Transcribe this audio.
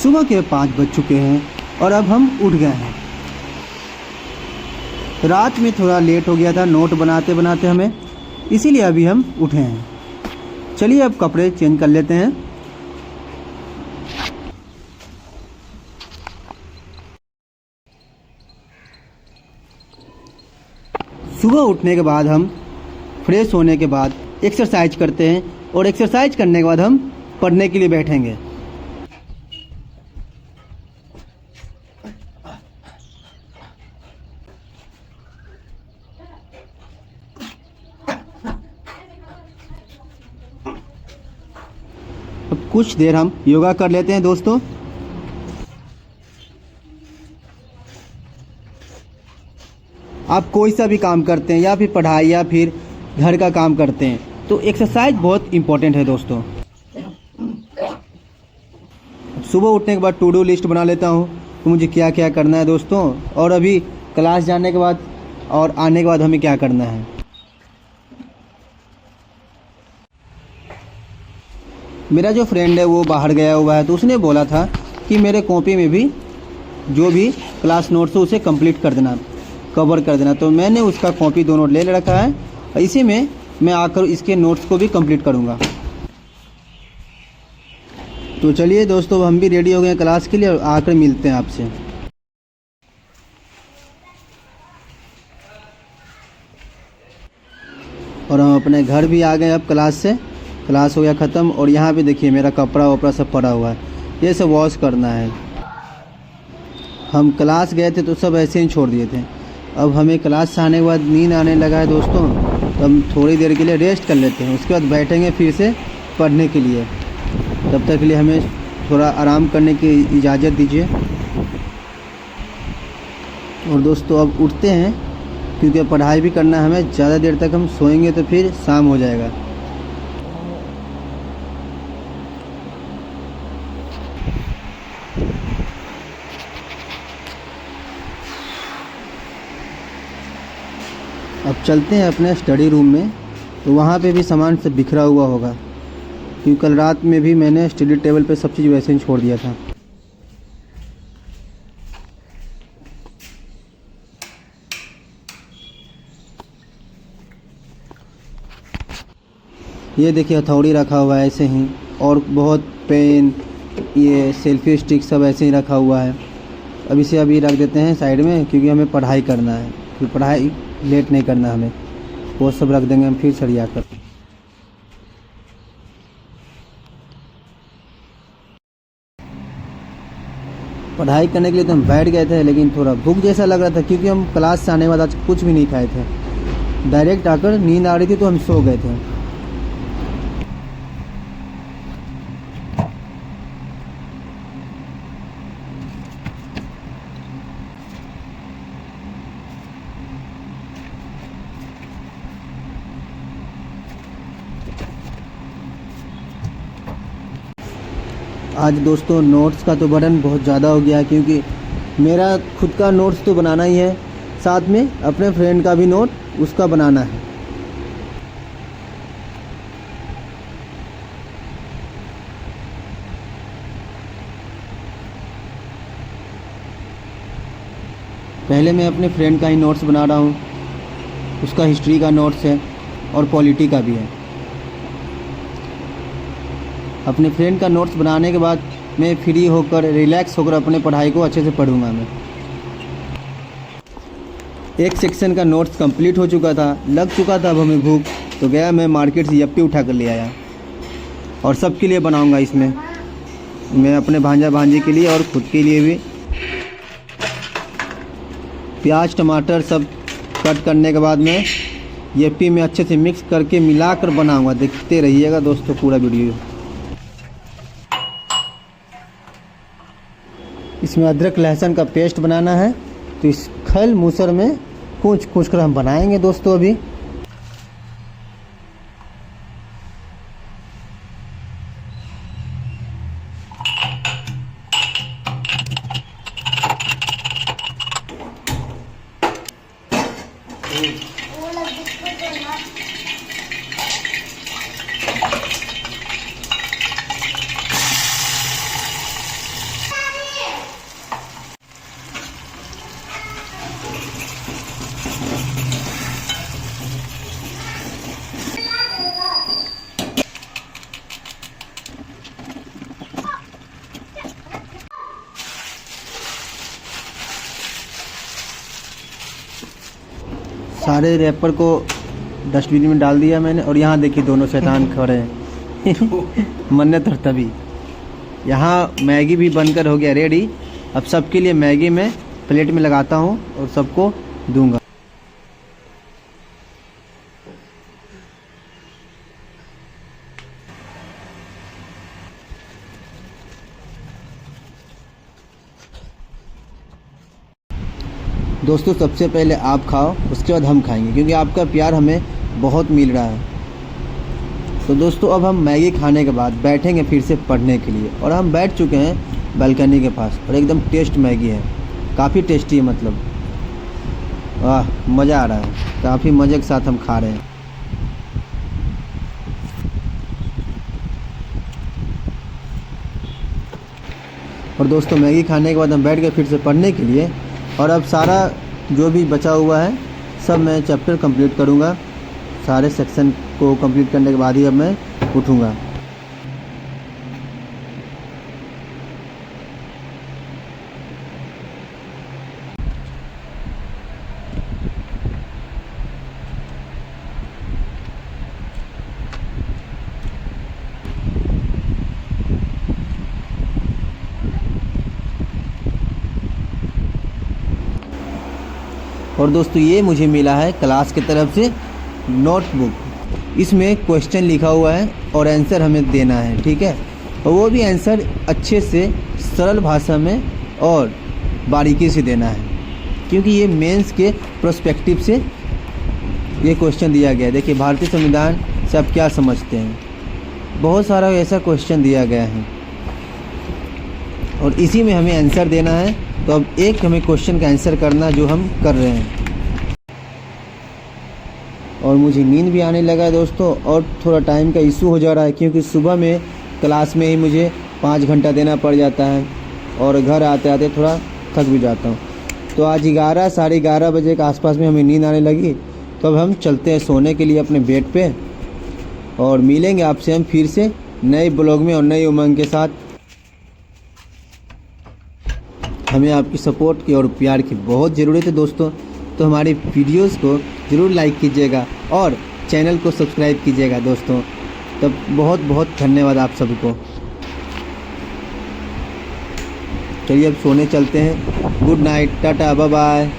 सुबह के 5 बज चुके हैं और अब हम उठ गए हैं। रात में थोड़ा लेट हो गया था नोट बनाते बनाते हमें, इसीलिए अभी हम उठे हैं। चलिए अब कपड़े चेंज कर लेते हैं। सुबह उठने के बाद हम फ्रेश होने के बाद एक्सरसाइज करते हैं और एक्सरसाइज करने के बाद हम पढ़ने के लिए बैठेंगे। अब कुछ देर हम योगा कर लेते हैं दोस्तों। आप कोई सा भी काम करते हैं या फिर पढ़ाई या फिर घर का काम करते हैं तो एक्सरसाइज बहुत इम्पोर्टेंट है दोस्तों। सुबह उठने के बाद टू डू लिस्ट बना लेता हूँ कि मुझे क्या क्या करना है दोस्तों, और अभी क्लास जाने के बाद और आने के बाद हमें क्या करना है। मेरा जो फ्रेंड है वो बाहर गया हुआ है, तो उसने बोला था कि मेरे कॉपी में भी जो भी क्लास नोट्स है उसे कंप्लीट कर देना, कवर कर देना। तो मैंने उसका कॉपी दोनों ले रखा है और इसी में मैं आकर इसके नोट्स को भी कंप्लीट करूँगा। तो चलिए दोस्तों, हम भी रेडी हो गए क्लास के लिए और आकर मिलते हैं आपसे। और हम अपने घर भी आ गए अब क्लास से। क्लास हो गया ख़त्म और यहाँ पे देखिए मेरा कपड़ा वपड़ा सब पड़ा हुआ है, ये सब वॉश करना है। हम क्लास गए थे तो सब ऐसे ही छोड़ दिए थे। अब हमें क्लास से आने के बाद नींद आने लगा है दोस्तों, तो हम थोड़ी देर के लिए रेस्ट कर लेते हैं, उसके बाद बैठेंगे फिर से पढ़ने के लिए। तब तक के लिए हमें थोड़ा आराम करने की इजाज़त दीजिए। और दोस्तों अब उठते हैं क्योंकि पढ़ाई भी करना है हमें। ज़्यादा देर तक हम सोएंगे तो फिर शाम हो जाएगा। अब चलते हैं अपने स्टडी रूम में, तो वहाँ पे भी सामान सब बिखरा हुआ होगा क्योंकि कल रात में भी मैंने स्टडी टेबल पे सब चीज़ वैसे ही छोड़ दिया था। ये देखिए हथौड़ी रखा हुआ है ऐसे ही, और बहुत पेन, ये सेल्फी स्टिक सब ऐसे ही रखा हुआ है। अब इसे अभी रख देते हैं साइड में क्योंकि हमें पढ़ाई करना है, क्योंकि पढ़ाई लेट नहीं करना हमें। वो सब रख देंगे हम फिर सरिया कर। पढ़ाई करने के लिए तो हम बैठ गए थे, लेकिन थोड़ा भूख जैसा लग रहा था क्योंकि हम क्लास से आने के बाद आज कुछ भी नहीं खाए थे। डायरेक्ट आकर नींद आ रही थी तो हम सो गए थे। आज दोस्तों नोट्स का तो बर्डन बहुत ज़्यादा हो गया है क्योंकि मेरा खुद का नोट्स तो बनाना ही है, साथ में अपने फ्रेंड का भी नोट उसका बनाना है। पहले मैं अपने फ्रेंड का ही नोट्स बना रहा हूँ, उसका हिस्ट्री का नोट्स है और पॉलिटी का भी है। अपने फ्रेंड का नोट्स बनाने के बाद मैं फ्री होकर रिलैक्स होकर अपने पढ़ाई को अच्छे से पढ़ूंगा। मैं एक सेक्शन का नोट्स कंप्लीट हो चुका था, लग चुका था। अब हमें भूख, तो गया मैं मार्केट से यप्पी उठा कर ले आया और सबके लिए बनाऊंगा इसमें। मैं अपने भांजा भांजी के लिए और खुद के लिए भी। प्याज टमाटर सब कट करने के बाद मैं यप्पी में अच्छे से मिक्स करके मिलाकर बनाऊंगा। देखते रहिएगा दोस्तों पूरा वीडियो। इसमें अदरक लहसुन का पेस्ट बनाना है, तो इस खल मूसर में कूच कूच कर हम बनाएंगे दोस्तों। अभी सारे रैपर को डस्टबिन में डाल दिया मैंने। और यहाँ देखिए दोनों शैतान खड़े हैं मन्नत और तभी। यहाँ मैगी भी बनकर हो गया रेडी। अब सबके लिए मैगी मैं प्लेट में लगाता हूँ और सबको दूंगा। दोस्तों सबसे पहले आप खाओ, उसके बाद हम खाएंगे, क्योंकि आपका प्यार हमें बहुत मिल रहा है। तो दोस्तों अब हम मैगी खाने के बाद बैठेंगे फिर से पढ़ने के लिए। और हम बैठ चुके हैं बालकनी के पास और एकदम टेस्ट मैगी है, काफ़ी टेस्टी है। मतलब वाह, मज़ा आ रहा है, काफ़ी मज़े के साथ हम खा रहे हैं। और दोस्तों मैगी खाने के बाद हम बैठ गए फिर से पढ़ने के लिए। और अब सारा जो भी बचा हुआ है सब मैं चैप्टर कंप्लीट करूँगा। सारे सेक्शन को कंप्लीट करने के बाद ही अब मैं उठूँगा। और दोस्तों ये मुझे मिला है क्लास की तरफ से नोटबुक। इसमें क्वेश्चन लिखा हुआ है और आंसर हमें देना है, ठीक है। और वो भी आंसर अच्छे से सरल भाषा में और बारीकी से देना है, क्योंकि ये मेंस के प्रोस्पेक्टिव से ये क्वेश्चन दिया गया है। देखिए भारतीय संविधान से आप क्या समझते हैं, बहुत सारा ऐसा क्वेश्चन दिया गया है और इसी में हमें आंसर देना है। तो अब एक हमें क्वेश्चन का आंसर करना जो हम कर रहे हैं। और मुझे नींद भी आने लगा है दोस्तों, और थोड़ा टाइम का इशू हो जा रहा है, क्योंकि सुबह में क्लास में ही मुझे 5 घंटा देना पड़ जाता है और घर आते आते थोड़ा थक भी जाता हूँ। तो आज 11 साढ़े 11 बजे के आसपास में हमें नींद आने लगी। तो अब हम चलते हैं सोने के लिए अपने बेड पे, और मिलेंगे आपसे हम फिर से नए ब्लॉग में और नई उमंग के साथ। हमें आपकी सपोर्ट की और प्यार की बहुत ज़रूरत है दोस्तों। तो हमारी वीडियोस को ज़रूर लाइक कीजिएगा और चैनल को सब्सक्राइब कीजिएगा दोस्तों। तब बहुत बहुत धन्यवाद आप सभी को। चलिए अब सोने चलते हैं। Good night, tata, bye bye.